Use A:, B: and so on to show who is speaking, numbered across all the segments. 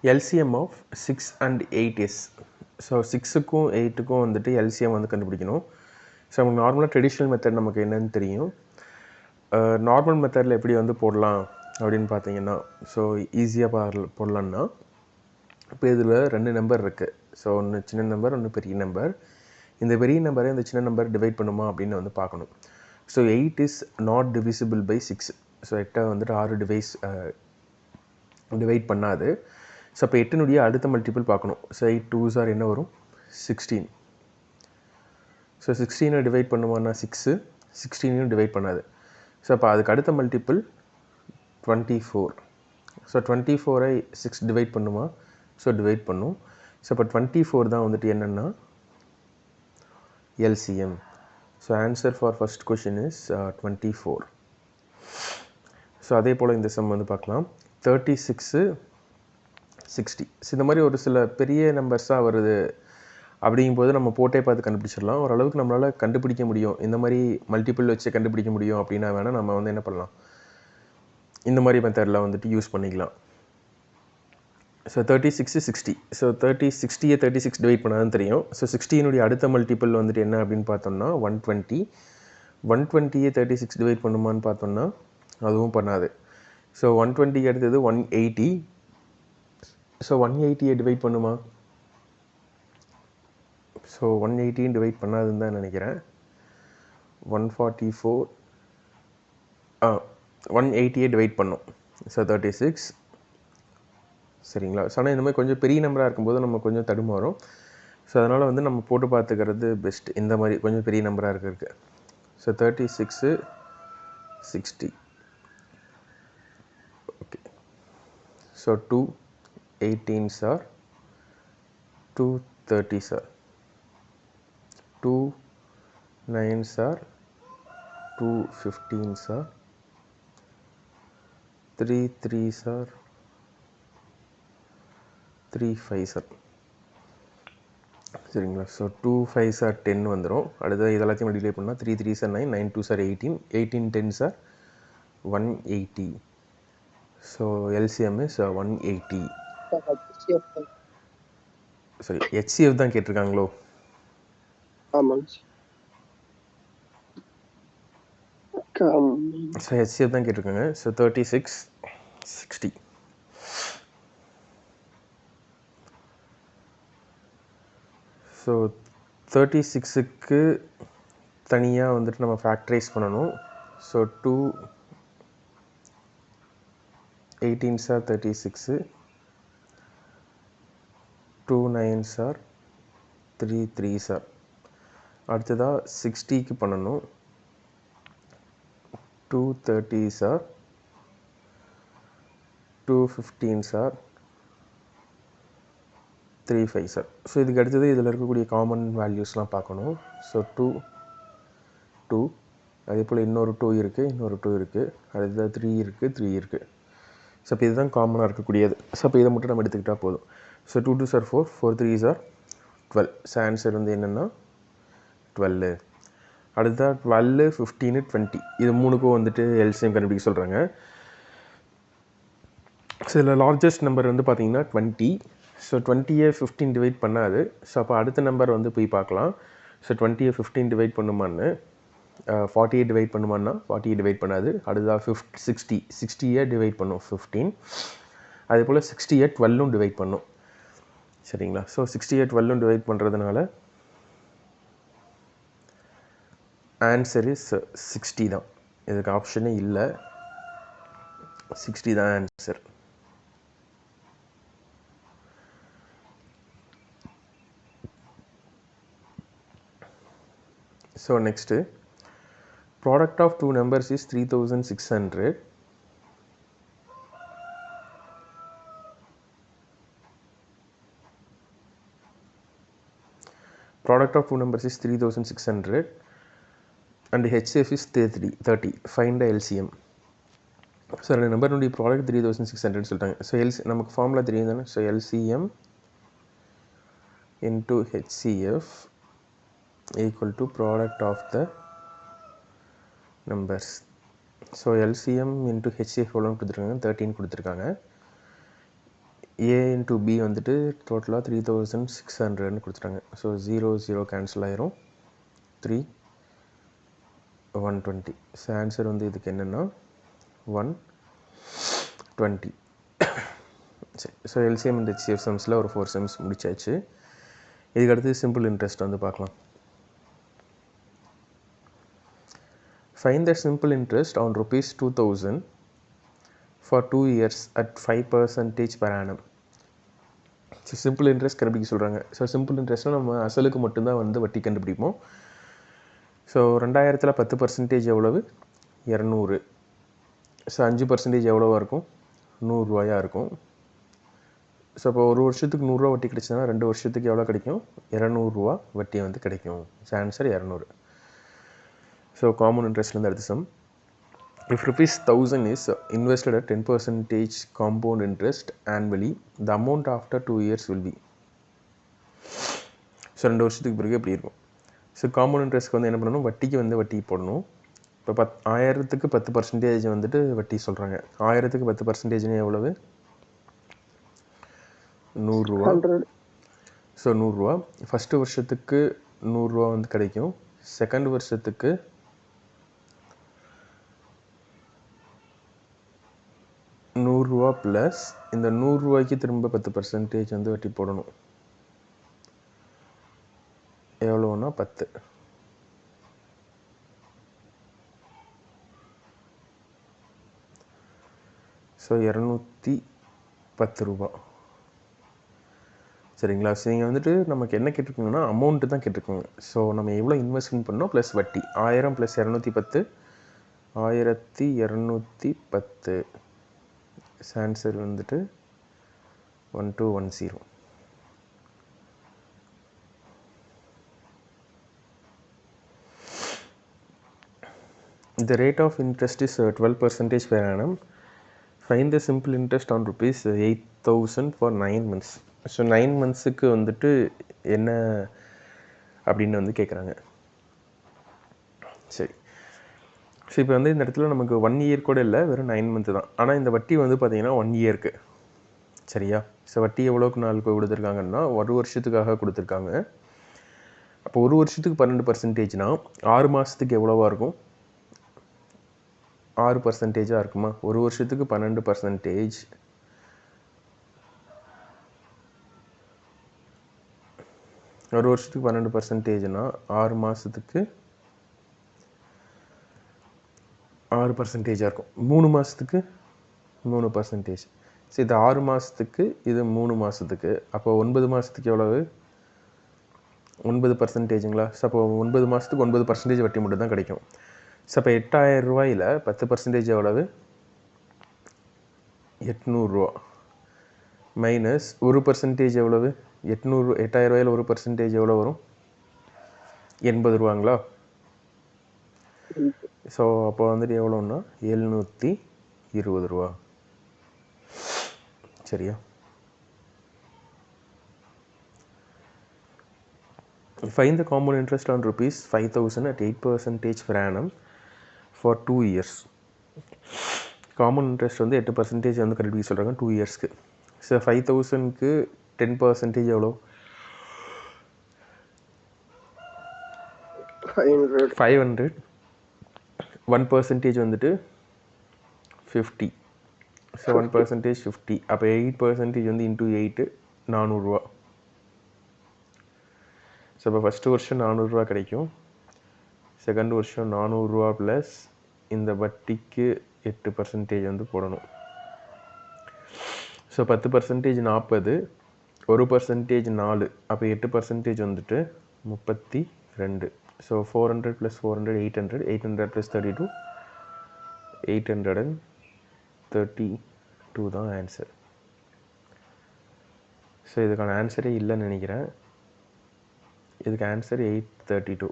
A: LCM of 6 and 8 is. So 6க்கும் 8க்கும் வந்துட்டு LCM வந்து கண்டுபிடிக்கணும். ஸோ நமக்கு நார்மலாக ட்ரெடிஷ்னல் மெத்தட் நமக்கு என்னன்னு தெரியும். நார்மல் மெத்தடில் எப்படி வந்து போடலாம் அப்படின்னு பார்த்தீங்கன்னா, ஸோ ஈஸியாக போடலான்னா, இப்போ இதில் 2 நம்பர் இருக்குது. ஸோ ஒன்று சின்ன நம்பர், ஒன்று பெரிய நம்பர். இந்த பெரிய நம்பரை இந்த சின்ன நம்பர் டிவைட் பண்ணுமா அப்படின்னு வந்து பார்க்கணும். So 8 is not divisible by 6. So 8 வந்துட்டு 6 டிவைட் பண்ணாது. ஸோ அப்போ 8னுடைய அடுத்த மல்டிபிள் பார்க்கணும். ஸோ 8 2s ஆர் என்ன வரும்? 16. ஸோ 16 டிவைட் பண்ணுமான்னா 6, 16 டிவைட் பண்ணாது. ஸோ அப்போ அதுக்கு அடுத்த மல்டிபிள் 24. ஸோ 24ஐ 6 டிவைட் பண்ணுமா? ஸோ டிவைட் பண்ணும். ஸோ அப்போ 24 தான் வந்துட்டு என்னென்னா LCM. So answer for first question is 24. So அதே போல் இந்த சம் வந்து பார்க்கலாம். 36 60. இந்த மாதிரி ஒரு சில பெரிய நம்பர்ஸாக வருது அப்படிங்கும்போது நம்ம போட்டே பார்த்து கண்டுபிடிச்சிடலாம். ஓரளவுக்கு நம்மளால் கண்டுபிடிக்க முடியும். இந்த மாதிரி மல்டிபிள் வச்சு கண்டுபிடிக்க முடியும் அப்படின்னா வேணால் நம்ம வந்து என்ன பண்ணலாம், இந்த மாதிரி மெத்தடில் வந்துட்டு யூஸ் பண்ணிக்கலாம். ஸோ 36 60. ஸோ 60யை 36 டிவைட் பண்ணாதான் தெரியும். ஸோ 16னுடைய அடுத்த மல்டிபிள் வந்துட்டு என்ன அப்படின்னு பார்த்தோம்னா 120. 120யை 36 டிவைட் பண்ணுமான்னு பார்த்தோம்னா அதுவும் பண்ணாது. ஸோ 120க்கு அடுத்தது 180. ஸோ 180யை டிவைட் பண்ணுமா? ஸோ 180 டிவைட் பண்ணாதுன்னு தான் நினைக்கிறேன். 144 180யை டிவைட் பண்ணும். ஸோ 36. சரிங்களா? ஸோ ஆனால் இந்த மாதிரி கொஞ்சம் பெரிய நம்பராக இருக்கும்போது நம்ம கொஞ்சம் தடுமாறும். ஸோ அதனால் வந்து நம்ம போட்டு பார்த்துக்கிறது பெஸ்ட். இந்த மாதிரி கொஞ்சம் பெரிய நம்பராக இருக்கிறதுக்கு. So 36 60. Okay. So 2 18s are 2 30s are 2 9s are 2 15s are 3 3s are 3 5s are. சரிங்களா? ஸோ 2 5s are 10 வந்துடும். அடுத்தது இதெல்லாத்தையும் மல்டிப்ளை பண்ணால் 3 3s are 9, 9 2s are 18, 18 10s are 180. So LCM is 180. சரி, HCF தான் கேட்டிருக்காங்களோ?
B: ஆமாங்க.
A: ஸோ HCF தான் கேட்டிருக்காங்க. ஸோ 36 60. ஸோ 36க்கு தனியாக வந்துட்டு நம்ம ஃபேக்டரைஸ் பண்ணணும். So 2 18s are 36, 2 9s are 3 3s are. அடுத்ததாக 60க்கு பண்ணணும். 2 30s are 2 15s are 3 5s are. So இதுக்கு அடுத்தது இதில் இருக்கக்கூடிய காமன் வேல்யூஸ்லாம் பார்க்கணும். ஸோ 2 2, அதே போல் இன்னொரு 2 இருக்குது, இன்னொரு 2 இருக்குது, அடுத்தது 3 இருக்குது, 3 இருக்குது. ஸோ இப்போ இதுதான் காமனாக இருக்கக்கூடியது. ஸோ இப்போ இதை மட்டும் நம்ம எடுத்துக்கிட்டால் போதும். So 2 2s are 4, 4 3s are 12. So answer வந்து என்னென்னா 12. அடுத்ததாக 12 15 20 இது மூணுக்கும் வந்துட்டு LCM கண்டுபிடிக்க சொல்கிறாங்க. ஸோ இதில் லார்ஜஸ்ட் நம்பர் வந்து பார்த்திங்கன்னா 20. ஸோ 20யை 15 டிவைட் பண்ணாது. ஸோ அப்போ அடுத்த நம்பர் வந்து போய் பார்க்கலாம். ஸோ 20யை 15 டிவைட் பண்ணுமான்னு 48 டிவைட் பண்ணுமான்னா 48 டிவைட் பண்ணாது. அடுத்ததாக 60 60யை டிவைட் பண்ணும் 15. அதே போல் 60யை 12ம் டிவைட் பண்ணும். சரிங்களா? ஸோ 60யை 12ம் டிவைட் பண்ணுறதுனால ஆன்சர் இஸ் 60 தான். இதுக்கு ஆப்ஷனே இல்லை, 60 தான் answer. So next product of two numbers is 3600. Product of two numbers is 3600 and HCF is 30. Find the LCM. So ரெண்டு நம்பருடைய ப்ராடக்ட் 3600 சொல்லிட்டாங்க. ஸோ நமக்கு ஃபார்முலா தெரியும் தானே. So LCM into HCF equal to product of the numbers. So LCM into HCF எவ்வளோன்னு கொடுத்துருக்காங்க, 13 கொடுத்துருக்காங்க. A into B வந்துட்டு டோட்டலாக 3600 கொடுத்துட்டாங்க. ஸோ 0 கேன்சல் ஆயிரும், 3 120. ஸோ ஆன்சர் வந்து இதுக்கு என்னென்னா 120. சரி, ஸோ எல்சிஎம் அண்ட் ஹெச்சிஎஃப் சம்ஸில் ஒரு 4 சம்ஸ் முடிச்சாச்சு. இதுக்கு அடுத்து சிம்பிள் இன்ட்ரெஸ்ட் வந்து பார்க்கலாம். Find the simple interest on rupees 2000 for 2 years at 5% per annum. So simple interest கண்டுபிடிக்க சொல்கிறாங்க. ஸோ சிம்பிள் இன்ட்ரெஸ்ட்னால் நம்ம அசலுக்கு மட்டும்தான் வந்து வட்டி கண்டுபிடிப்போம். ஸோ 2000 10% எவ்வளவு? 200. ஸோ 5% எவ்வளோவா இருக்கும்? 100 ரூபாயாக இருக்கும். ஸோ இப்போ ஒரு வருஷத்துக்கு 100 ரூபா வட்டி கிடைச்சதுன்னா 2 வருஷத்துக்கு எவ்வளோ கிடைக்கும்? 200 ரூபா வட்டி வந்து கிடைக்கும். So answer 200. ஸோ காமன் இன்ட்ரெஸ்ட்லேருந்து அடுத்த some. If rupees 1000 is invested at 10% compound interest annually, the amount after 2 years will be. So 2 வருஷத்துக்கு பிறகு எப்படி இருக்கும்? ஸோ காம்பவுண்ட் இன்ட்ரெஸ்ட்க்கு வந்து என்ன பண்ணணும்? வட்டிக்கு வந்து வட்டி போடணும். இப்போ 1000க்கு 10% வந்துட்டு வட்டி சொல்கிறாங்க. 1000க்கு 10% எவ்வளவு? 100 ரூபா. ஸோ 100 ரூபா. ஃபஸ்ட்டு வருஷத்துக்கு 100 ரூபா வந்து கிடைக்கும். செகண்ட் வருஷத்துக்கு 100 ரூபா ப்ளஸ் இந்த 100 ரூபாய்க்கு திரும்ப 10% வந்து வட்டி போடணும். எவ்வளோன்னா 10. ஸோ 210 ரூபா. சரிங்களா? ஸோ நீங்கள் வந்துட்டு நமக்கு என்ன கேட்டிருக்கீங்கன்னா அமௌண்ட்டு தான் கேட்டிருக்கோங்க. ஸோ நம்ம எவ்வளோ இன்வெஸ்ட்மெண்ட் பண்ணோம் ப்ளஸ் வட்டி 1000 + 210 1210. ஆன்சர் வந்துட்டு 1210. The rate of interest is 12% per annum. Find the simple interest on rupees 8000 for 9 months. So 9 மந்த்ஸுக்கு வந்துட்டு என்ன அப்படின்னு வந்து கேட்குறாங்க. சரி, ஸோ இப்போ வந்து இந்த இடத்துல நமக்கு 1 இயர் கூட இல்லை, வெறும் 9 மந்த்து தான். ஆனால் இந்த வட்டி வந்து பார்த்திங்கன்னா 1 இயருக்கு. சரியா? ஸோ வட்டி எவ்வளோக்கு நாள் இப்போ கொடுத்துருக்காங்கன்னா 1 வருஷத்துக்காக கொடுத்துருக்காங்க. அப்போ 1 வருஷத்துக்கு 12%னா 6 மாதத்துக்கு எவ்வளோவா இருக்கும்? 6% இருக்குமா? 1 வருஷத்துக்கு 12%. ஒரு வருஷத்துக்கு 12%னா 6 மாதத்துக்கு 6%-ஆக இருக்கும். 3 மாதத்துக்கு 3%. ஸோ இது 6 மாதத்துக்கு, இது 3 மாதத்துக்கு. அப்போ 9 மாதத்துக்கு எவ்வளவு? 9%ங்களா? ஸோ அப்போ 9 மாதத்துக்கு 9% வட்டி மட்டும் தான் கிடைக்கும். ஸோ அப்போ 8000 ரூபாயில் 10% எவ்வளவு? 800 ரூபா மைனஸ் 1% எவ்வளவு? 8000 ரூபாயில் 1% எவ்வளோ வரும்? 80 ரூபாங்களா? ஸோ அப்போ வந்துட்டு எவ்வளோன்னா 720 ரூபா. சரியா? Find the compound interest on rupees 5000 at 8% per annum for 2 years. Common interest வந்து 8% வந்து கண்டுபிடிக்க சொல்கிறாங்க 2 இயர்ஸ்க்கு. ஸோ 5000க்கு 10% எவ்வளோ? 500. 1% வந்துட்டு 50. ஸோ 1% 50. அப்போ 8% வந்து இன்ட்டு 8 400 ரூபா. ஸோ இப்போ ஃபஸ்ட்டு வருஷம் 400 ரூபா கிடைக்கும். செகண்ட் வருஷம் 400 ரூபா ப்ளஸ் இந்த வட்டிக்கு 8% வந்து போடணும். ஸோ 10% 40, 1% 4. அப்போ 8% வந்துட்டு 32. ஸோ 400 + 400 800. 800 + 32 832 தான் ஆன்சர். ஸோ இதுக்கான ஆன்சரே இல்லைன்னு நினைக்கிறேன். இதுக்கு answer 832.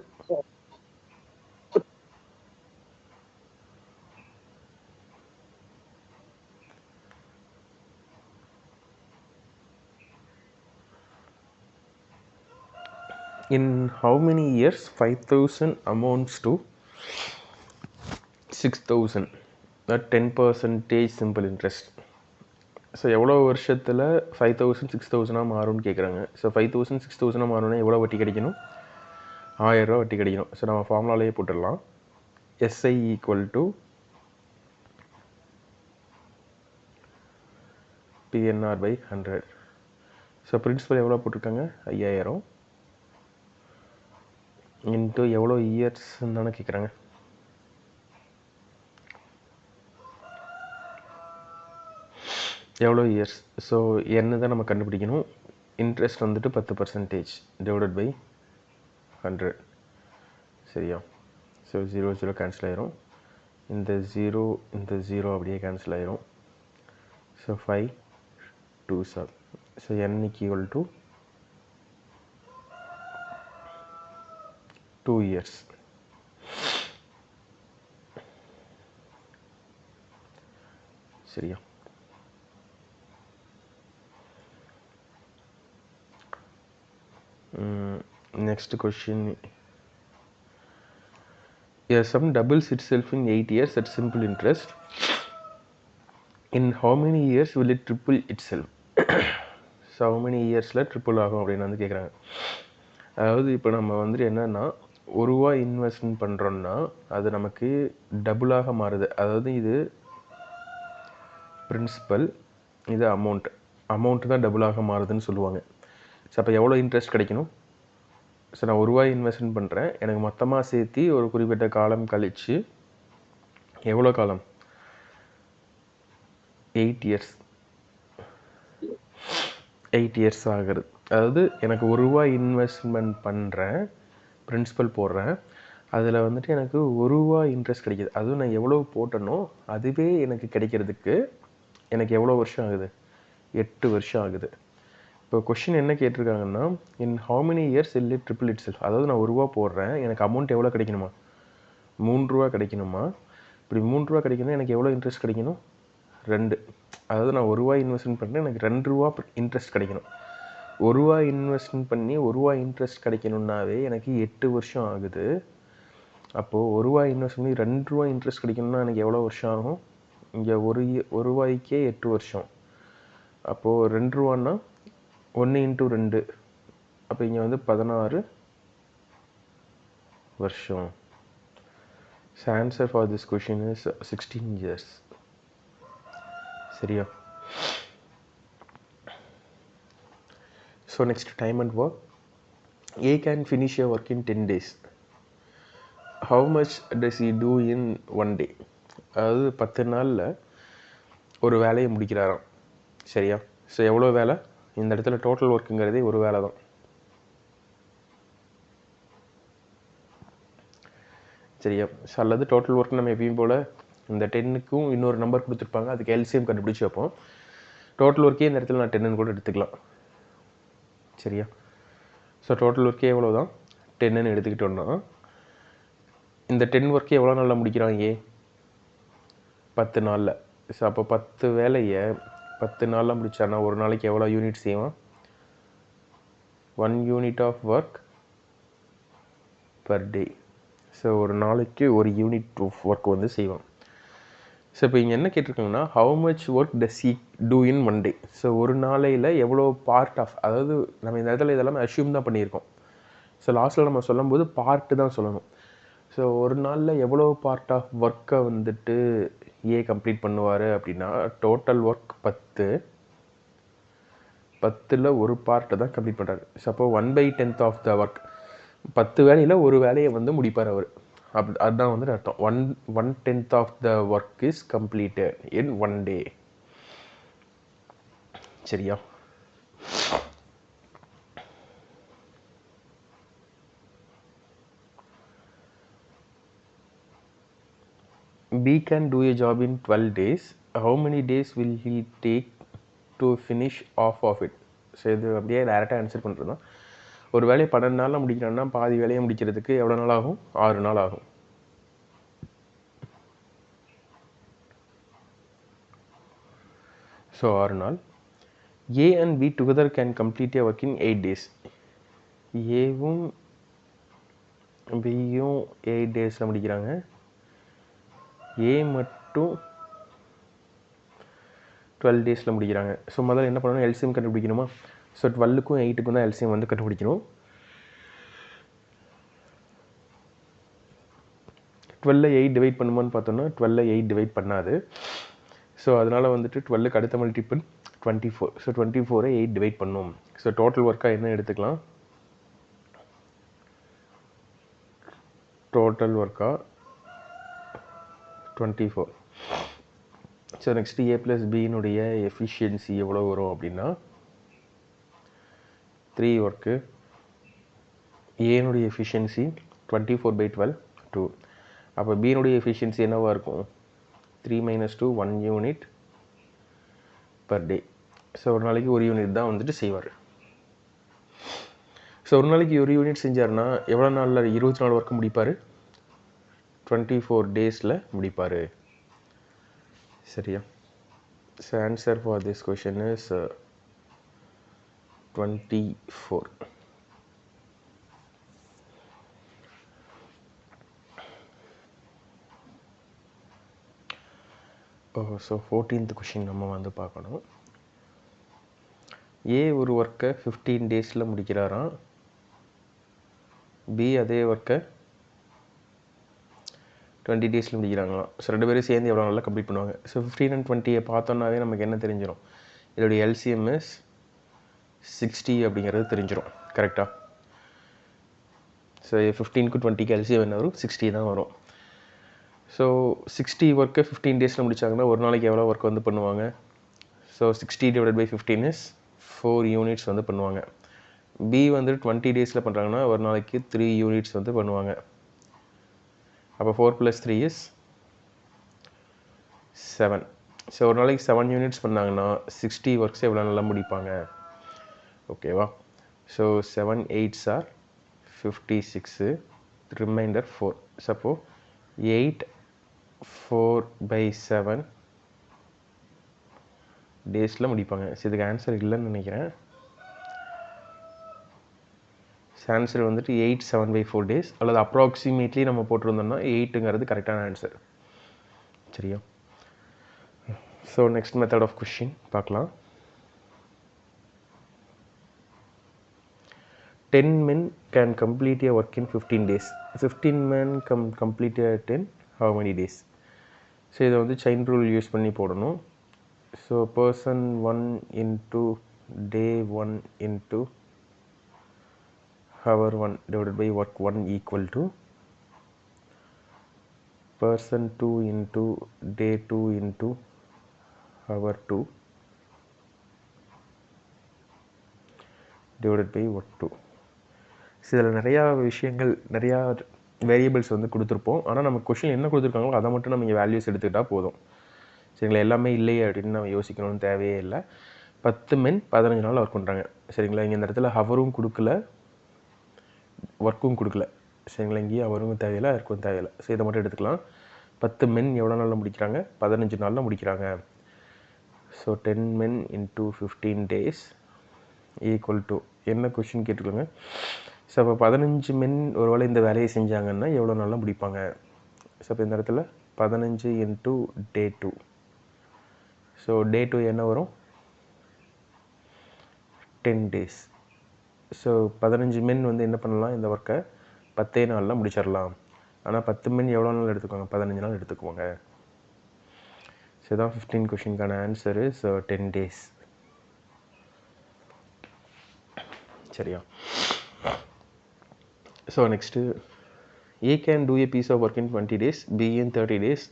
A: In how many years 5000 amounts to 6000? That 10% simple interest. So எவ்வளோ வருஷத்தில் 5000 6000 மாறும்னு கேட்குறாங்க. ஸோ 5000 6000 மாறணும்னா எவ்வளோ வட்டி கிடைக்கணும்? 1000 ரூபா வட்டி கிடைக்கணும். ஸோ நம்ம ஃபார்முலாலேயே போட்டுடலாம். SI equal to PNR by 100. So principal எவ்வளோ போட்டிருக்காங்க? 5000 இன்ட்டு எவ்வளோ இயர்ஸ்ன்னு தானே கேட்குறாங்க. எவ்வளோ இயர்ஸ்? ஸோ என்ன தான் நம்ம கண்டுபிடிக்கணும். இன்ட்ரெஸ்ட் வந்துட்டு 10% டிவைடட் பை 100. சரியா? ஸோ 0 0 கேன்சல் ஆயிரும். இந்த 0 அப்படியே கேன்சல் ஆயிரும். So 5 2 7. So n equal to 2 years. சரியா? Next question. A sum doubles itself in 8 years at simple interest. In how many years will it triple itself? So how many yearsல triple ஆகும் அப்படின்னு வந்து கேட்குறாங்க. அதாவது இப்போ நம்ம வந்துட்டு என்னன்னா, ₹1 இன்வெஸ்ட்மெண்ட் பண்ணுறோன்னா அது நமக்கு டபுளாக மாறுது. அதாவது இது பிரின்சிபல், இது அமௌண்ட் தான் டபுளாக மாறுதுன்னு சொல்லுவாங்க. ஸோ அப்போ எவ்வளோ இன்ட்ரெஸ்ட் கிடைக்கணும்? ஸோ நான் ₹1 இன்வெஸ்ட்மெண்ட் பண்ணுறேன், எனக்கு மொத்தமாக சேர்த்து ஒரு குறிப்பிட்ட காலம் கழித்து எவ்வளோ காலம்? 8 இயர்ஸ். 8 இயர்ஸ் ஆகுது. அதாவது எனக்கு ₹1 இன்வெஸ்ட்மெண்ட் பண்ணுறேன், பிரின்சிபல் போடுறேன், அதில் வந்துட்டு எனக்கு ₹1 இன்ட்ரெஸ்ட் கிடைக்கிது. அதுவும் நான் எவ்வளோ போட்டனோ அதுவே எனக்கு கிடைக்கிறதுக்கு எனக்கு எவ்வளோ வருஷம் ஆகுது? 8 வருஷம் ஆகுது. இப்போ கொஷின் என்ன கேட்டிருக்காங்கன்னா, in how many years will it triple itself? அதாவது நான் ₹1 போடுறேன், எனக்கு அமௌண்ட் எவ்வளோ கிடைக்கணுமா? ₹3 கிடைக்கணுமா? இப்படி ₹3 கிடைக்கணும், எனக்கு எவ்வளோ இன்ட்ரெஸ்ட் கிடைக்கணும்? 2. அதாவது நான் ₹1 இன்வெஸ்ட்மெண்ட் பண்ணுறேன், எனக்கு ₹2 இன்ட்ரெஸ்ட் கிடைக்கணும். ₹1 இன்வெஸ்ட்மெண்ட் பண்ணி ₹1 இன்ட்ரெஸ்ட் கிடைக்கணுன்னாவே எனக்கு 8 வருஷம் ஆகுது. அப்போது ₹1 இன்வெஸ்ட் பண்ணி ₹2 இன்ட்ரெஸ்ட் கிடைக்கணும்னா எனக்கு எவ்வளோ வருஷம் ஆகும்? இங்கே ₹1க்கே 8 வருஷம். அப்போது ₹2ன்னா 1 × 2, அப்போ இங்கே வந்து 16 வருஷம். So answer for this question is 16 years. சரியா? So next time and work. A can finish a work in 10 days. How much does he do in 1 day? அதாவது 10 நாளில் ஒரு வேலையை முடிக்கிறாராம். சரியா? ஸோ எவ்வளோ வேலை? இந்த இடத்துல டோட்டல் ஒர்க்குங்கிறதே ஒரு வேலை தான். சரியா? ஸோ அல்லது டோட்டல் ஒர்க் நம்ம எப்பயும் போல் இந்த 10க்கும் இன்னொரு நம்பர் கொடுத்துருப்பாங்க, அதுக்கு எல்சிஎம் கண்டுபிடிச்சி வைப்போம். டோட்டல் ஒர்க்கே இந்த இடத்துல நான் 10ன்னு கூட எடுத்துக்கலாம். சரியா? ஸோ டோட்டல் ஒர்க்கே எவ்வளோ தான்? 10ன்னு எடுத்துக்கிட்டோன்னா இந்த 10 ஒர்க்கே எவ்வளோ நாளில் முடிக்கிறான்? 10 நாளில். ஸோ அப்போ 10 வேலையை 10 நாளில் முடிச்சானா ஒரு நாளைக்கு எவ்வளோ யூனிட் செய்வான்? 1 unit of work per day. So ஒரு நாளைக்கு ஒரு யூனிட் ஆஃப் ஒர்க் வந்து செய்வான். ஸோ இப்போ இங்கே என்ன கேட்டிருக்காங்கன்னா, how much work does he do in 1 day? So ஒரு நாளையில் எவ்வளோ பார்ட் ஆஃப், அதாவது நம்ம இந்த இடத்துல இதெல்லாமே அஷ்யூம் தான் பண்ணியிருக்கோம். ஸோ லாஸ்ட்டில் நம்ம சொல்லும்போது பார்ட்டு தான் சொல்லணும். ஸோ ஒரு நாளில் எவ்வளோ பார்ட் ஆஃப் ஒர்க்கை வந்துட்டு கம்ப்ளீட் பண்ணுவார் அப்படின்னா, டோட்டல் ஒர்க் 10ல் ஒரு பார்ட்டை தான் கம்ப்ளீட் பண்ணுறாரு. ஸோ அப்போ 1/10 ஆஃப் த ஒர்க், 10 வேலையில் ஒரு வேலையை வந்து முடிப்பார் அவர். அதுதான் வந்து அர்த்தம். 1/10 of the work is completed in 1 day. சரியா? B can do a job in 12 days. How many days will he take to finish off of it? So இது அப்படியே டேரெக்டாக ஆன்சர் பண்ணுறது தான். ஒரு வேலையை 12 நாளில் முடிக்கிறான்னா பாதி வேலையை முடிக்கிறதுக்கு எவ்வளோ நாள் ஆகும்? 6 நாள் ஆகும். ஸோ 6 நாள். A and B together can complete a work in 8 days. ஏவும் பியும் 8 டேஸில் முடிக்கிறாங்க. ஏ மட்டும் 12 டேஸில் முடிக்கிறாங்க. ஸோ முதல்ல என்ன பண்ணணும், எல்சிஎம் கண்டுபிடிக்கணுமா. ஸோ 12க்கும் 8க்கும் தான் எல்சிஎம் வந்து கண்டுபிடிக்கணும். 12 8 டிவைட் பண்ணுமான்னு பார்த்தோம்னா 12 8 டிவைட் பண்ணாது. ஸோ அதனால் வந்துட்டு 12க்கு அடுத்த மல்டிபிள் 24. ஸோ 24 8 டிவைட் பண்ணும். ஸோ டோட்டல் ஒர்க்காக என்ன எடுத்துக்கலாம், டோட்டல் ஒர்க்காக 24. ஸோ நெக்ஸ்ட்டு A + Bனுடைய எஃபிஷியன்சி எவ்வளோ வரும் அப்படின்னா 3 ஒர்க்கு, ஏனுடைய எஃபிஷியன்சி 24/12 2. அப்போ Bனுடைய எஃபிஷியன்சி என்னவாக இருக்கும், 3 - 2 1 யூனிட் பர் டே. ஸோ ஒரு நாளைக்கு ஒரு யூனிட் தான் வந்துட்டு செய்வார். ஸோ ஒரு நாளைக்கு ஒரு யூனிட் செஞ்சார்னா எவ்வளோ நாளில் 24 ஒர்க்கு முடிப்பார், 24 டேஸில் முடிப்பார். சரியா. So answer for this question is 24. So 14th question நம்ம வந்து பார்க்கணும். ஏ ஒரு ஒர்க்கை 15 டேஸில் முடிக்கிறாராம், பி அதே ஒர்க்கை 20 டேஸில் முடிக்கிறாங்களாம். ஸோ 2 பேரும் சேர்ந்து எவ்வளோ நாளில் கம்ப்ளீட் பண்ணுவாங்க. ஸோ 15 and 20 பார்த்தோன்னாவே நமக்கு என்ன தெரிஞ்சிடும், இதோடைய எல்சிஎம் இஸ் 60 அப்படிங்கிறது தெரிஞ்சிடும். கரெக்டாக. ஸோ 15க்கு 20க்கு எல்சிஎம் என்ன வரும், 60 தான் வரும். ஸோ 60 ஒர்க்கை 15 டேஸில் முடித்தாங்கன்னா ஒரு நாளைக்கு எவ்வளோ ஒர்க் வந்து பண்ணுவாங்க. ஸோ 60 / 15 இஸ் 4 யூனிட்ஸ் வந்து பண்ணுவாங்க. பி வந்து 20 டேஸில் பண்ணுறாங்கன்னா ஒரு நாளைக்கு 3 யூனிட்ஸ் வந்து பண்ணுவாங்க. அப்போ 4 + 3 இஸ் 7. ஸோ ஒரு நாளைக்கு 7 யூனிட்ஸ் பண்ணாங்கன்னா 60 ஒர்க்ஸ் எவ்வளோ நல்லா முடிப்பாங்க. ஓகேவா. So 7 8s are 56, reminder 4. சப்போ 8 4/7 டேஸில் முடிப்பாங்க. ஸோ இதுக்கு ஆன்சர் இல்லைன்னு நினைக்கிறேன். ஆன்சர் வந்துட்டு 8 7/4 டேஸ், அல்லது அப்ராக்சிமேட்லி நம்ம போட்டிருந்தோம்னா 8ங்கிறது கரெக்டான ஆன்சர். சரியா. So next method of question பார்க்கலாம். 10 men can complete a work in 15 days. 15 men complete it in how many days? So இதை வந்து செயின் ரூல் யூஸ் பண்ணி போடணும். So person 1 into day 1 into hour 1 divided by work 1 equal to person 2 into day 2 into hour 2 divided by work 2. So இதில் நிறையா விஷயங்கள், நிறையா variables வந்து கொடுத்துருப்போம். ஆனால் நம்ம கொஷின் என்ன கொடுத்துருக்காங்களோ அதை மட்டும் நம்ம இங்கே வேல்யூஸ் எடுத்துக்கிட்டால் போதும். சரிங்களா. எல்லாமே இல்லையே அப்படின்னு நம்ம யோசிக்கணும்னு தேவையே இல்லை. 10 men 15 நாள் ஒர்க் பண்ணுறாங்க. சரிங்களா. இங்கே இந்த இடத்துல ஹவரும் கொடுக்கல, ஒர்க்கும் கொடுக்கல. சரிங்களா. இங்கேயும் ஹவரும் தேவையில்லை, ஒர்க்கும் தேவையில்லை. ஸோ இதை மட்டும் எடுத்துக்கலாம். 10 men எவ்வளோ நாளில் முடிக்கிறாங்க, 15 நாளில் முடிக்கிறாங்க. So 10 men into 15 days equal to என்ன கொஷின் கேட்டுக்கோங்க. ஸோ அப்போ 15 men ஒரு வேளை இந்த வேலையை செஞ்சாங்கன்னா எவ்வளோ நாளில் முடிப்பாங்க. ஸோ அப்போ இந்த இடத்துல 15 into day 2. ஸோ day 2 என்ன வரும், 10 days. ஸோ 15 men வந்து என்ன பண்ணலாம், இந்த ஒர்க்கை 10 நாளில் முடிச்சிடலாம். ஆனால் 10 men எவ்வளோ நாள் எடுத்துக்குவாங்க, 15 நாள் எடுத்துக்குவாங்க. ஸோ தான் 15 கொஷினுக்கான ஆன்சர் இஸ் 10 days. சரியா. So next A can do a piece of work in 20 days, B in 30 days.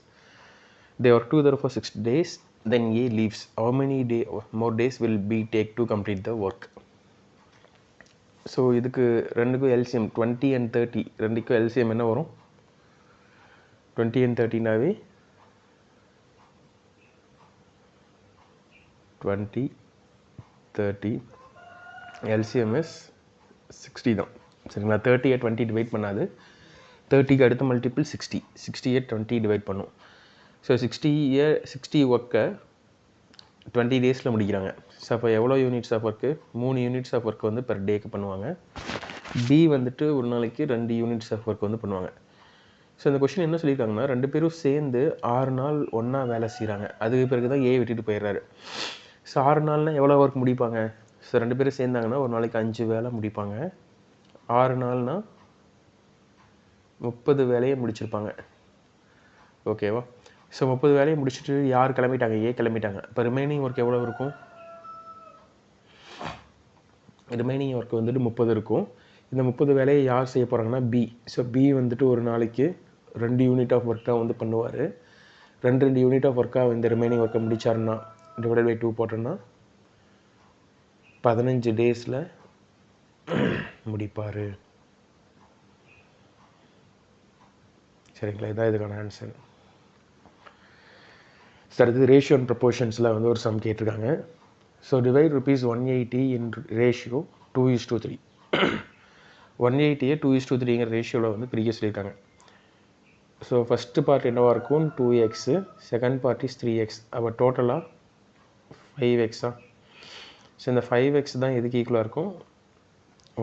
A: They work together for 6 days, then A leaves. How many more days will B take to complete the work? So இதுக்கு ரெண்டுக்கும் LCM 20 and 30, ரெண்டுக்கும் LCM என்ன வரும், 20 and 30னாவே 20 30, LCM is 60 தான். சரிங்களா. 30 20 divide பண்ணாது, 30க்கு அடுத்த multiple 60, 60 20 divide பண்ணும். ஸோ 60 ஒர்க்கை 20 டேஸில் முடிக்கிறாங்க. ஸோ அப்போ எவ்வளோ யூனிட்ஸ் ஆஃப் ஒர்க்கு, 3 யூனிட்ஸ் ஆஃப் ஒர்க் வந்து பெர் டேக்கு பண்ணுவாங்க. பி வந்துட்டு ஒரு நாளைக்கு 2 யூனிட்ஸ் ஆஃப் ஒர்க் வந்து பண்ணுவாங்க. ஸோ இந்த கொஷின் என்ன சொல்லியிருக்காங்கன்னா 2 பேரும் சேர்ந்து 6 நாள் ஒன்றா வேலை செய்கிறாங்க. அதுக்கு பிறகு தான் ஏ விட்டுட்டு போயிடுறாரு. ஸோ 6 நாள்னால் எவ்வளோ ஒர்க் முடிப்பாங்க? ஸோ 2 பேரும் சேர்ந்தாங்கன்னா ஒரு நாளைக்கு 5 வேலை முடிப்பாங்க. 6 நாள்னால் 30 வேலையை முடிச்சிருப்பாங்க. ஓகேவா? ஸோ 30 வேலையை முடிச்சுட்டு யார் கிளம்பிட்டாங்க? ஏ கிளம்பிட்டாங்க. இப்போ ரிமைனிங் ஒர்க் எவ்வளோ இருக்கும்? ரிமைனிங் ஒர்க் வந்துட்டு 30 இருக்கும். இந்த 30 வேலையை யார் செய்ய போகிறாங்கன்னா பி. ஸோ பி வந்துட்டு ஒரு நாளைக்கு 2 யூனிட் ஆஃப் ஒர்க்காக வந்து பண்ணுவார். 2 யூனிட் ஆஃப் ஒர்க்காக இந்த ரிமைனிங் ஒர்க்கை முடிச்சாருன்னா டிவைடட் பை 2 போட்டோன்னா 15 டேஸில் முடிப்பார். சரிங்களா? இதான் இதுக்கான ஆன்சர். ஸோ அடுத்தது ரேஷியோ அண்ட் ப்ரொபோர்ஷன்ஸில் வந்து ஒரு சம் கேட்டிருக்காங்க. ஸோ டிவைட் ₹180 இன் ரேஷியோ 2:3. 180யை 2:3ங்கிற ரேஷியோவில் வந்து பிரிக்க சொல்லியிருக்காங்க. ஸோ ஃபஸ்ட்டு பார்ட் என்னவாக இருக்கும்? 2x, second part is 3x. அப்போ டோட்டலாக 5x. ஸோ இந்த 5x தான் எதுக்கு ஈக்குவலாக இருக்கும்?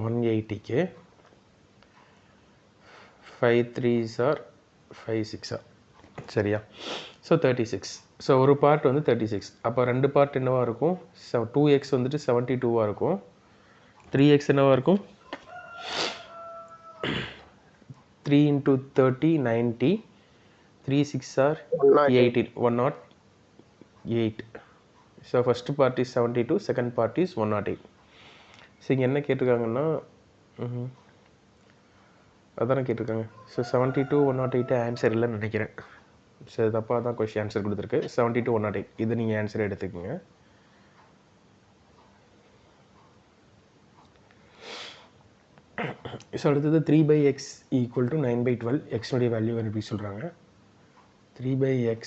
A: 180க்கு. 5 3s are 5 6. சரியா? ஸோ 36. ஸோ ஒரு பார்ட் வந்து 36. அப்போ 2 பார்ட் என்னவாக இருக்கும்? 2x வந்துட்டு 72வாக இருக்கும். 3x என்னவாக இருக்கும்? 3 into 30 90. 3 6 are 18. 108. So first part is 72, second part is 108. So இங்கே என்ன கேட்டிருக்காங்கன்னா அதானே கேட்டிருக்காங்க. ஸோ 72 108 ஆன்சர் இல்லைன்னு நினைக்கிறேன். ஸோ தப்பாக தான் கொஸ்டின் ஆன்சர் கொடுத்துருக்கு. 72 108 இது நீங்கள் ஆன்சர் எடுத்துக்கோங்க. ஸோ அடுத்தது 3/x ஈக்குவல் டு 9/12. எக்ஸ்னுடைய வேல்யூ எப்படி சொல்கிறாங்க? 3/x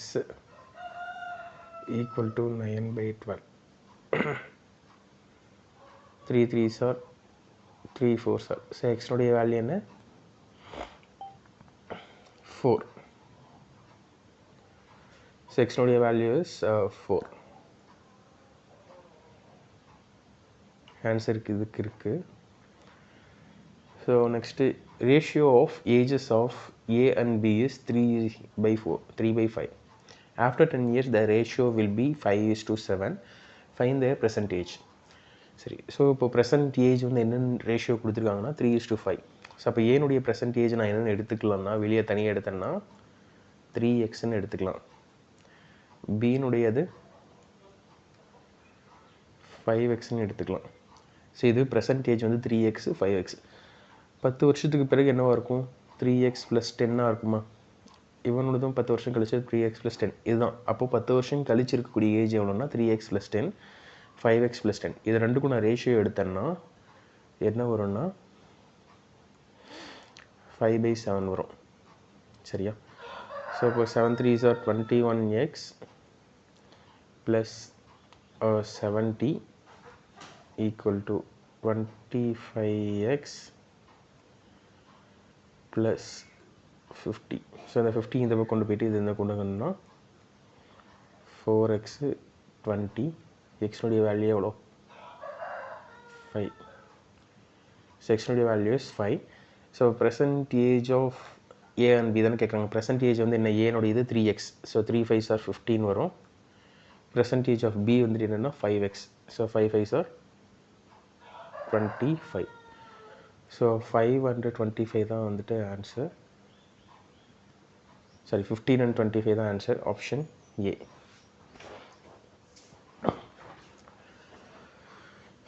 A: equal to 9/12. 3 3s are 3 4s are. So எக்ஸ்னுடைய வேல்யூ என்ன? 4. ஸோ எக்ஸ்னுடைய வேல்யூ இஸ் 4. ஆன்சருக்கு இதுக்கு இருக்குது. So next ratio of ages of A and B is 3/4, 3/5. After 10 years the ratio will be 5:7. Find their present age. சரி, so இப்போ present age வந்து என்னென்ன ரேஷியோ கொடுத்துருக்காங்கன்னா 3:5. ஸோ அப்போ ஏனுடைய ப்ரெசன்ட் ஏஜ் நான் என்னென்னு எடுத்துக்கலாம்னா வெளியே தனியாக எடுத்தேன்னா 3xன்னு எடுத்துக்கலாம். பீனுடையது 5xன்னு எடுத்துக்கலாம். ஸோ இது ப்ரெசன்ட் ஏஜ் வந்து 3x 5x. 10 வருஷத்துக்கு பிறகு என்னவாக இருக்கும்? 3x + 10 இருக்குமா? இவனோடதும் 10 வருஷம் கழிச்சு 3x + 10 இதுதான். அப்போது 10 வருஷம் கழிச்சு இருக்கக்கூடிய ஏஜ் எவ்வளோன்னா 3x + 10, 5x + 10. இது ரெண்டுக்கும் நான் ரேஷியோ எடுத்தேன்னா என்ன வரும்னா 5/7 வரும். சரியா? ஸோ இப்போ 7 3s are 21x + 70 equal to 25x + 50. So இந்த 50 இந்த பக்கம் கொண்டு போயிட்டு இது இந்த கொண்டு வந்தோம்னா 4x 20. எக்ஸ்னுடைய வேல்யூ எவ்வளோ? 5. ஸோ எக்ஸ்னுடைய value is 5. So present age of A and B தானே கேட்குறாங்க. ப்ரெசன்ட் ஏஜ் வந்து என்ன? ஏனுடைய இது 3x. ஸோ 3 5s are 15 வரும். ப்ரெசன்ட் ஏஜ் ஆஃப் B வந்துட்டு என்னென்னா 5x. So 5 5s are 25. So 5 and 25 தான் வந்துட்டு ஆன்சர். சாரி 15 and 25 தான் ஆன்சர். Option A.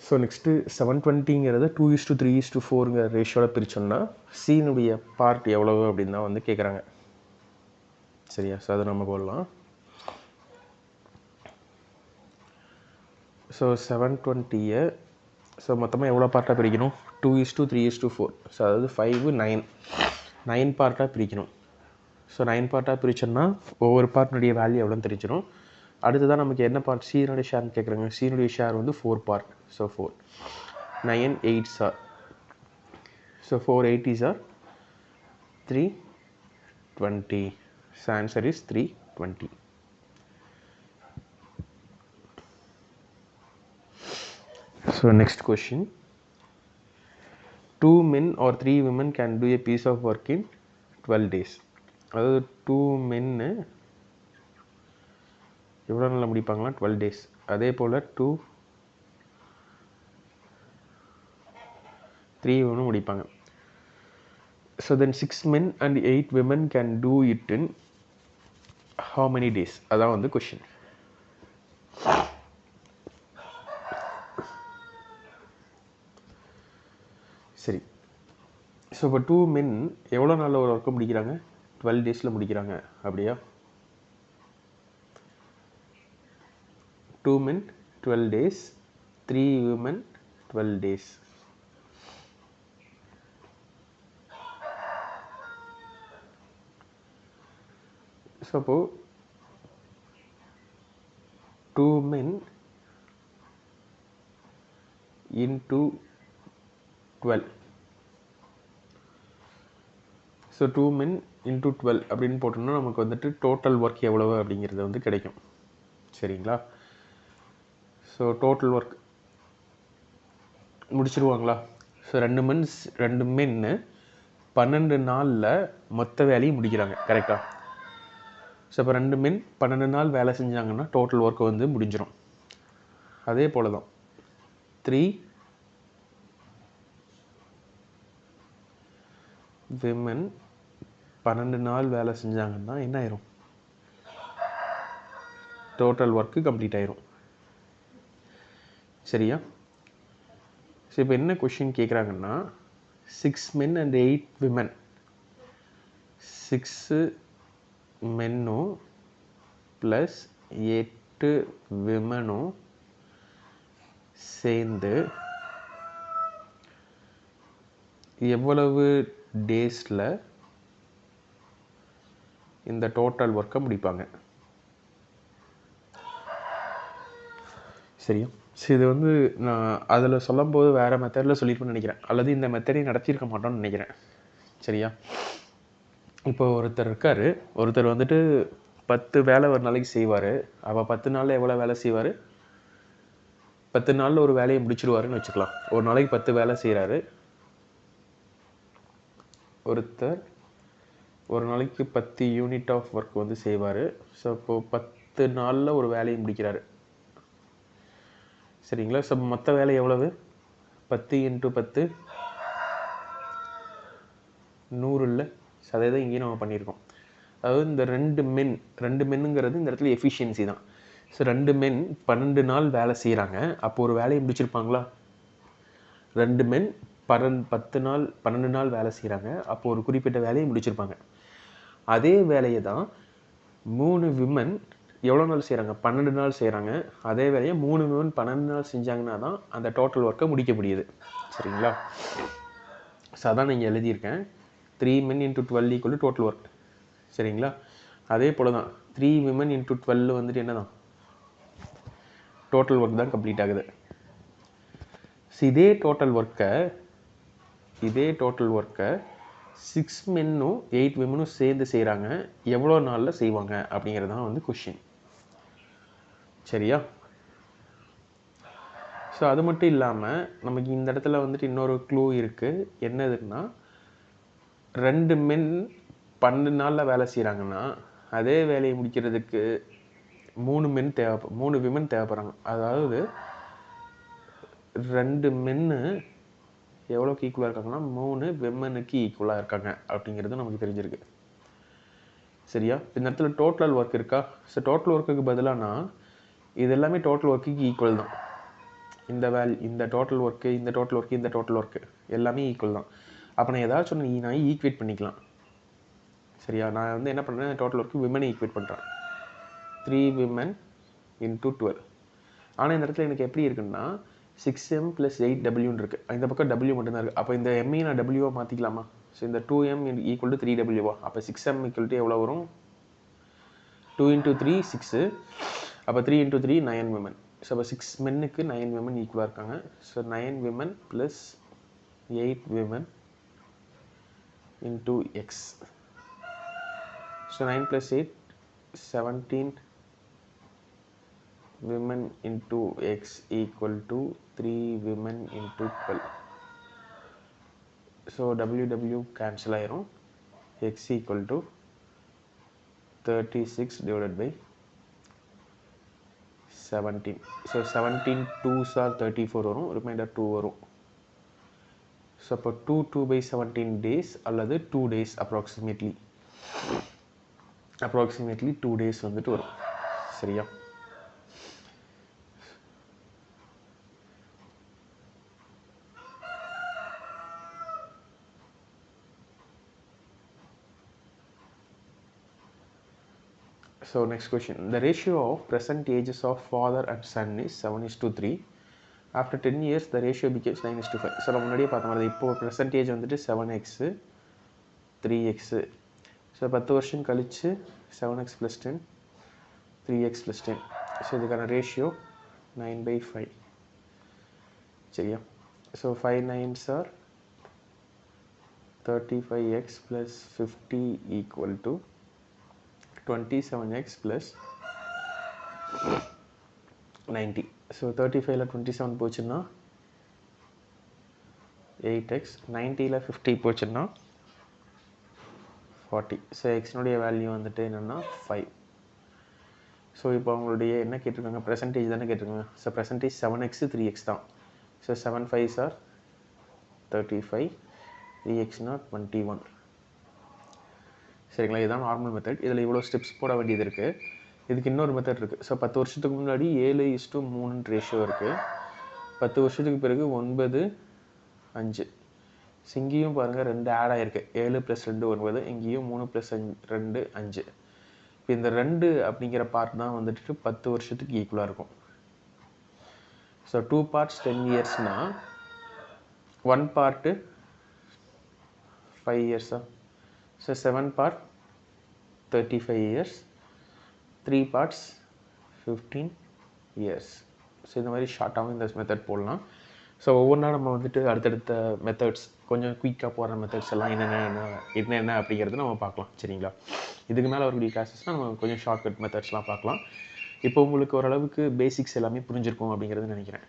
A: ஸோ நெக்ஸ்ட்டு 720ங்கிறது 2:3:4ங்கிற ரேஷியோவில் பிரித்தோம்னா சீனுடைய பார்ட் எவ்வளவு அப்படின்னு தான் வந்து கேட்குறாங்க. சரியா? ஸோ அதை நம்ம போடலாம். ஸோ 720யை ஸோ மொத்தமாக எவ்வளோ பார்ட்டாக பிரிக்கணும்? 2:3:4. ஸோ அதாவது 5 9 பார்ட்டாக பிரிக்கணும். ஸோ 9 பார்ட்டாக பிரித்தோம்னா ஒவ்வொரு பார்ட்னுடைய வேல்யூ எவ்வளோன்னு தெரிஞ்சிடும். அடுத்ததான் நமக்கு என்ன பார்ட் சீனுடைய ஷேர்னு கேட்குறாங்க. சீனுடைய ஷேர் வந்து 4 part. So 4 9 8s are. So 4 80s are 320. So answer is 320. So next question. 2 men or 3 women can do a piece of work in 12 days. அதாவது 2 மென்னு எவ்வளோ நாளில் முடிப்பாங்களா 12 days. அதே போல் 3 women முடிப்பாங்க. So then 6 men and 8 women can do it in how many days? அதான் வந்து question. சரி, so இப்போ 2 men எவ்வளோ நாளில் ஒரு ஒர்க்கை முடிக்கிறாங்க? 12 days முடிக்கிறாங்க. அப்படியா? 2 men 12 days, 3 women 12 days. So அப்போது 2 men into 12. So 2 men into 12 அப்படின்னு போட்டோம்னா நமக்கு வந்துட்டு டோட்டல் ஒர்க் எவ்வளவு அப்படிங்கிறது வந்து கிடைக்கும். சரிங்களா? ஸோ டோட்டல் ஒர்க் முடிச்சிருவாங்களா? ஸோ 2 மென்னு 12 நாளில் மொத்த வேலையும் முடிக்கிறாங்க. கரெக்டாக? ஸோ இப்போ 2 men 12 நாள் வேலை செஞ்சாங்கன்னா டோட்டல் ஒர்க் வந்து முடிஞ்சிடும். அதே போல் தான் 3 women 12 நாள் வேலை செஞ்சாங்கன்னா என்ன ஆயிரும்? டோட்டல் ஒர்க்கு கம்ப்ளீட் ஆயிரும். சரியா? ஸோ இப்போ என்ன கொஷின் கேட்குறாங்கன்னா 6 men and 8 women, 6 மென்னும் ப்ளஸ் 8 விமனும் சேர்ந்து எவ்வளவு டேஸில் இந்த டோட்டல் ஒர்க்கை முடிப்பாங்க? சரியா? ஸோ இது வந்து நான் அதில் சொல்லும்போது வேறு மெத்தடில் சொல்லியிருப்பேன்னு நினைக்கிறேன், அல்லது இந்த மெத்தடை நடத்தியிருக்க மாட்டோம்னு நினைக்கிறேன். சரியா? இப்போ ஒருத்தர் இருக்கார், ஒருத்தர் வந்துட்டு 10 வேலை ஒரு நாளைக்கு செய்வார். அப்போ 10 நாளில் எவ்வளோ வேலை செய்வார்? 10 நாளில் ஒரு வேலையை முடிச்சிடுவாருன்னு வச்சுக்கலாம். ஒரு நாளைக்கு 10 வேலை செய்கிறாரு ஒருத்தர். ஒரு நாளைக்கு 10 யூனிட் ஆஃப் ஒர்க் வந்து செய்வார். ஸோ இப்போது 10 நாளில் ஒரு வேலையை முடிக்கிறாரு. சரிங்களா? ஸோ மொத்த வேலை எவ்வளவு? 10 × 10 100 இல்லை? ஸோ அதே தான் இங்கேயும் நம்ம பண்ணியிருக்கோம். அதாவது இந்த 2 மென்னுங்கிறது இந்த இடத்துல எஃபிஷியன்சி தான். ஸோ 2 men 12 நாள் வேலை செய்கிறாங்க. அப்போ ஒரு வேலையை முடிச்சிருப்பாங்களா? 2 men 12 நாள் வேலை செய்கிறாங்க. அப்போது ஒரு குறிப்பிட்ட வேலையை முடிச்சிருப்பாங்க. அதே வேலையை தான் 3 விமன் எவ்வளோ நாள் செய்கிறாங்க? 12 நாள் செய்கிறாங்க. அதே வேலையை 3 விமன் 12 நாள் செஞ்சாங்கன்னா தான் அந்த டோட்டல் ஒர்க்கை முடிக்க முடியுது. சரிங்களா? ஸோ அதான் நீங்கள் எழுதியிருக்கேன். 3 men × 12 = டோட்டல் ஒர்க். சரிங்களா? அதே போல் தான் 3 women × 12 வந்துட்டு என்ன தான்? டோட்டல் ஒர்க் தான் கம்ப்ளீட் ஆகுது. ஸோ இதே டோட்டல் ஒர்க்கை 6 மென்னும் 8 விமனும் சேர்ந்து செய்கிறாங்க. எவ்வளோ நாளில் செய்வாங்க அப்படிங்கிறது தான் வந்து கொஷின். சரியா? ஸோ அது மட்டும் இல்லாமல் நமக்கு இந்த இடத்துல வந்துட்டு இன்னொரு க்ளூ இருக்குது. என்னதுன்னா 2 men 12 நாளில் வேலை செய்கிறாங்கன்னா அதே வேலையை முடிக்கிறதுக்கு 3 விமன் தேவைப்படுறாங்க. அதாவது 2 மென்னு எவ்வளோக்கு ஈக்குவலாக இருக்காங்கன்னா 3 விமனுக்கு ஈக்குவலாக இருக்காங்க அப்படிங்கிறது நமக்கு தெரிஞ்சிருக்கு. சரியா? இந்த இடத்துல டோட்டல் ஒர்க் இருக்கா? ஸோ டோட்டல் ஒர்க்குக்கு பதிலானா இது எல்லாமே டோட்டல் ஒர்க்குக்கு ஈக்குவல் தான். இந்த டோட்டல் ஒர்க்கு, இந்த டோட்டல் ஒர்க்கு, இந்த டோட்டல் ஒர்க்கு எல்லாமே ஈக்குவல் தான். அப்போ நான் ஏதாச்சும் நான் ஈக்குவேட் பண்ணிக்கலாம். சரியா? நான் வந்து என்ன பண்ணுறேன்? டோட்டல் ஒர்க்கு விமனை ஈக்குவேட் பண்ணுறேன். 3 women × 12. ஆனால் இந்த இடத்துல எனக்கு எப்படி இருக்குன்னா 6m + 8w இருக்குது. இந்த பக்கம் w மட்டும்தான் இருக்குது. அப்போ இந்த m நான் w மாற்றிக்கலாமா? ஸோ இந்த 2m = 3w. அப்போ 6m = எவ்வளோ வரும்? 2 × 3 6. அப்போ 3 × 3 9 women. ஸோ அப்போ 6 மென்னுக்கு 9 women ஈக்குவலாக இருக்காங்க. So 9 women + 8 women × x. So 9 + 8 17 women × x = 3 women × 12. So w cancel ஆயிரும். x = 36 divided by 17. So 17 2s are 34 வரும், ரிமைண்டர் 2 வரும். ஸோ அப்போ 2/17 days அல்லது 2 days approximately 2 days வந்துட்டு வரும். சரியா? So next question, the ratio of present ages of father and son is 7:3. After 10 years the ratio becomes 9:5. So நம்ம முன்னாடியே பார்த்த மாதிரி இப்போ பெர்சன்டேஜ் வந்துட்டு 7x 3x. ஸோ 10 வருஷம் கழிச்சு 7x + 10 3x + 10. ஸோ இதுக்கான ரேஷியோ 9/5. சரியா? So 5 9s are 35x + 50 equal to 27x + 90. So 35ல் 27 போச்சுன்னா 8x, 90ல் 50 போச்சுன்னா 40. ஸோ எக்ஸ்னுடைய வேல்யூ வந்துட்டு என்னென்னா 5. ஸோ இப்போ அவங்களுடைய என்ன கேட்டிருக்காங்க, பெர்சன்டேஜ் தானே கேட்டிருக்காங்க. ஸோ பெர்சன்டேஜ் 7x 3x தான். So 7 5s are 35, 3xனா 21. சரிங்களா? இதுதான் நார்மல் மெத்தட். இதில் இவ்வளோ ஸ்டெப்ஸ் போட வேண்டியது இருக்குது. இதுக்கு இன்னொரு மெத்தட் இருக்குது. ஸோ 10 வருஷத்துக்கு முன்னாடி 7:3 ரேஷியோ இருக்குது. 10 வருஷத்துக்கு பிறகு 9 5. இங்கேயும் பாருங்கள் 2 ஆட் ஆகிருக்கு. 7 + 2 9. இங்கேயும் 3 + 2 5. இப்போ இந்த 2 அப்படிங்கிற பார்ட் தான் வந்துட்டு 10 வருஷத்துக்கு ஈக்குவலாக இருக்கும். So 2 parts 10 yearsனா 1 part 5 years. So 7 part 35 years, 3 parts 15 years. So இந்த மாதிரி ஷார்ட்டாகவும் இந்த மெத்தட் போடலாம். ஸோ ஒவ்வொன்றா நம்ம வந்துட்டு அடுத்தடுத்த மெத்தட்ஸ் கொஞ்சம் குயிக்காக போகிற மெத்தட்ஸ் எல்லாம் என்னென்ன அப்படிங்கிறது நம்ம பார்க்கலாம். சரிங்களா? இதுக்கு மேலே வரக்கூடிய கிளாஸஸ்னால் நம்ம கொஞ்சம் ஷார்ட்கட் மெத்தட்ஸ்லாம் பார்க்கலாம். இப்போ உங்களுக்கு ஓரளவுக்கு பேசிக்ஸ் எல்லாமே புரிஞ்சிருக்கும் அப்படிங்கிறது நினைக்கிறேன்.